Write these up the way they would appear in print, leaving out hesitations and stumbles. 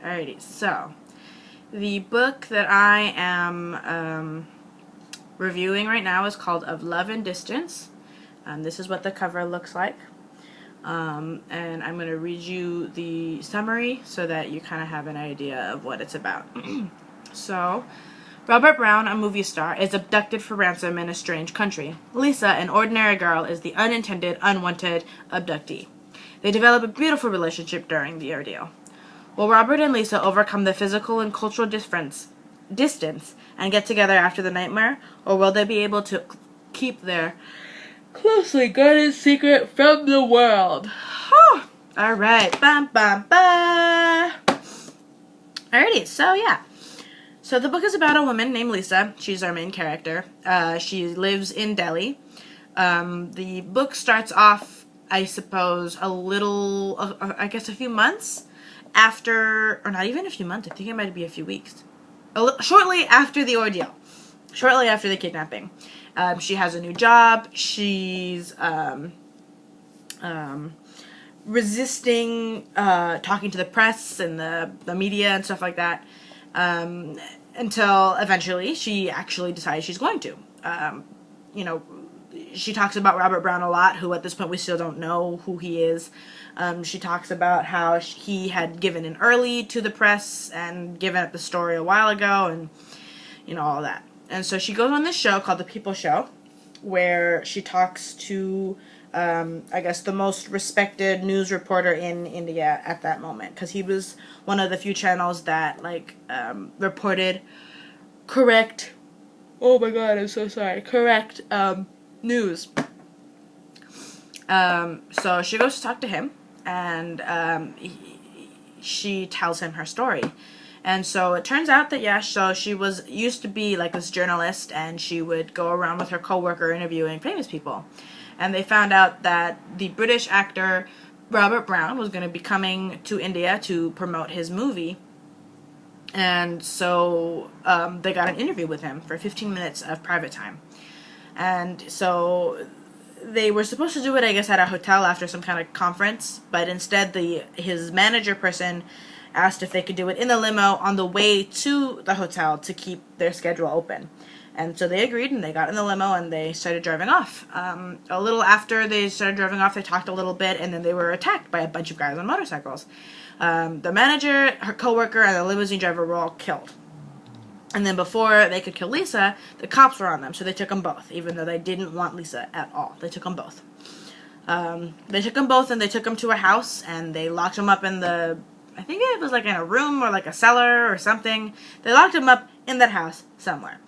Alrighty, so the book that I am reviewing right now is called Of Love and Distance. This is what the cover looks like. And I'm going to read you the summary so that you kind of have an idea of what it's about. So, Robert Brown, a movie star, is abducted for ransom in a strange country. Lisa, an ordinary girl, is the unintended, unwanted abductee. They develop a beautiful relationship during the ordeal. Will Robert and Lisa overcome the physical and cultural distance and get together after the nightmare, or will they be able to keep their closely guarded secret from the world? Alright, bam, bam, bam. Alrighty, so yeah. So the book is about a woman named Lisa. She's our main character. She lives in Delhi. The book starts off, I suppose, I guess a few months after, or not even a few months, I think it might be a few weeks. Shortly after the ordeal. Shortly after the kidnapping. She has a new job. She's resisting talking to the press and the media and stuff like that. Until eventually she actually decides she's going to. She talks about Robert Brown a lot, who at this point we still don't know who he is. She talks about how he had given in early to the press and given up the story a while ago, and all that. And so she goes on this show called The People Show, where she talks to I guess the most respected news reporter in India at that moment, because he was one of the few channels that reported correct, oh my god, I'm so sorry, correct news. So she goes to talk to him, and she tells him her story. And so it turns out that, yeah, so she used to be like this journalist, and she would go around with her coworker interviewing famous people. And they found out that the British actor Robert Brown was going to be coming to India to promote his movie. And so they got an interview with him for 15 minutes of private time. And so they were supposed to do it, I guess, at a hotel after some kind of conference. But instead, his manager person asked if they could do it in the limo on the way to the hotel to keep their schedule open. And so they agreed, and they got in the limo, and they started driving off. A little after they started driving off, they talked a little bit, and then they were attacked by a bunch of guys on motorcycles. The manager, her coworker, and the limousine driver were all killed. And then before they could kill Lisa, the cops were on them, so they took them both, even though they didn't want Lisa at all. They took them both. They took them both, and they took them to a house, and they locked them up in I think it was like in a room or like a cellar or something. They locked him up in that house somewhere.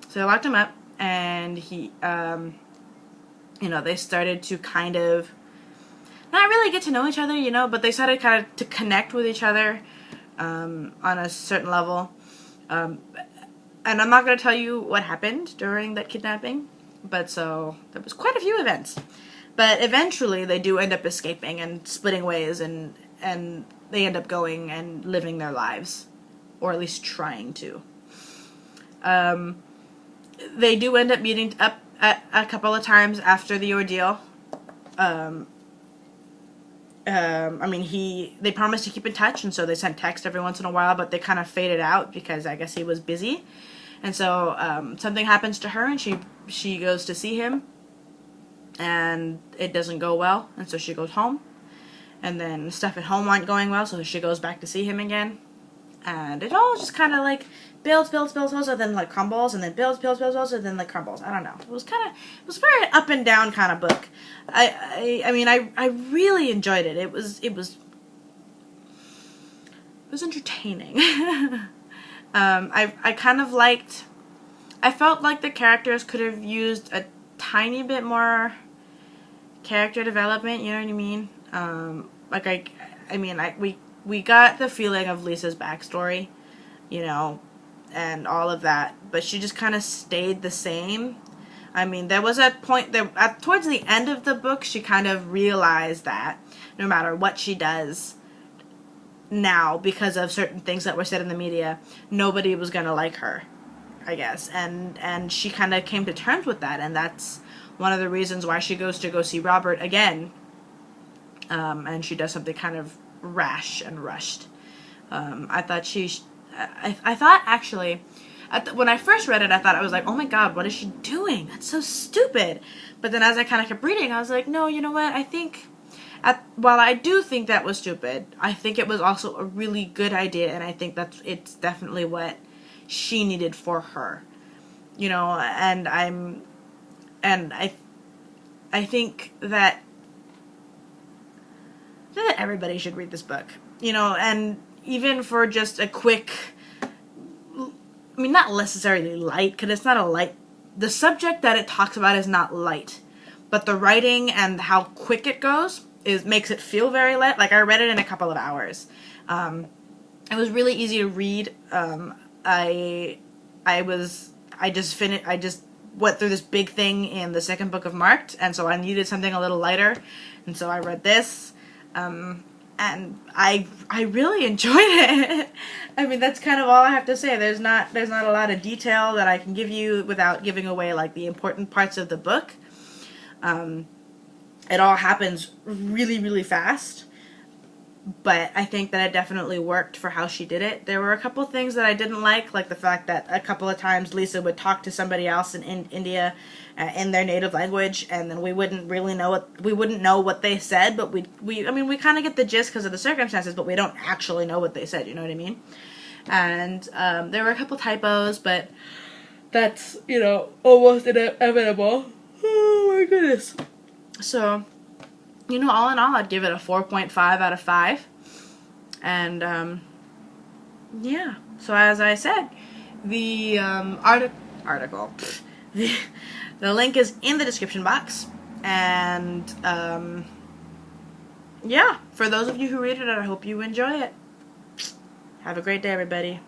So they locked him up, and they started to kind of not really get to know each other, but they started kind of to connect with each other on a certain level. And I'm not going to tell you what happened during that kidnapping, but so there was quite a few events. But eventually they do end up escaping and splitting ways, and they end up going and living their lives, or at least trying to. They do end up meeting up a couple of times after the ordeal. They promised to keep in touch, and so they sent text every once in a while, but they kind of faded out because I guess he was busy. And so something happens to her, and she goes to see him, and it doesn't go well, and so she goes home. And then stuff at home aren't going well, so she goes back to see him again. And it all just kind of like builds, and then like crumbles, and then builds, and then like crumbles. I don't know. It was very up and down kind of book. I really enjoyed it. It was entertaining. I felt like the characters could have used a tiny bit more character development. You know what I mean? We got the feeling of Lisa's backstory, and all of that, but she just kind of stayed the same. There was a point that towards the end of the book, she kind of realized that no matter what she does now, because of certain things that were said in the media, nobody was going to like her, I guess. And she kind of came to terms with that, and that's one of the reasons why she goes to go see Robert again. And she does something kind of rash and rushed. I thought I thought actually, when I first read it, I thought, I was like, oh my god, what is she doing? That's so stupid. But then as I kind of kept reading, I was like, no, you know what? I think, while I do think that was stupid, I think it was also a really good idea, and I think it's definitely what she needed for her. You know, and I think that everybody should read this book. You know, and even for just a quick, I mean, not necessarily light, because it's not a light, the subject that it talks about is not light, but the writing and how quick it goes makes it feel very light. Like, I read it in a couple of hours. It was really easy to read. I just went through this big thing in the second book of Marked, and so I needed something a little lighter, and so I read this. And I really enjoyed it. I mean, that's kind of all I have to say. There's not a lot of detail that I can give you without giving away, like, the important parts of the book. It all happens really, really fast, but I think that it definitely worked for how she did it. There were a couple things that I didn't like the fact that a couple of times Lisa would talk to somebody else in India in their native language, and then we wouldn't know what they said, but I mean, we kind of get the gist because of the circumstances, but we don't actually know what they said, you know what I mean? And there were a couple typos, but that's, you know, almost inevitable. Oh my goodness. So, you know, all in all, I'd give it a 4.5 out of 5. And, yeah. So, as I said, the article, the link is in the description box. And, yeah, for those of you who read it, I hope you enjoy it. Have a great day, everybody.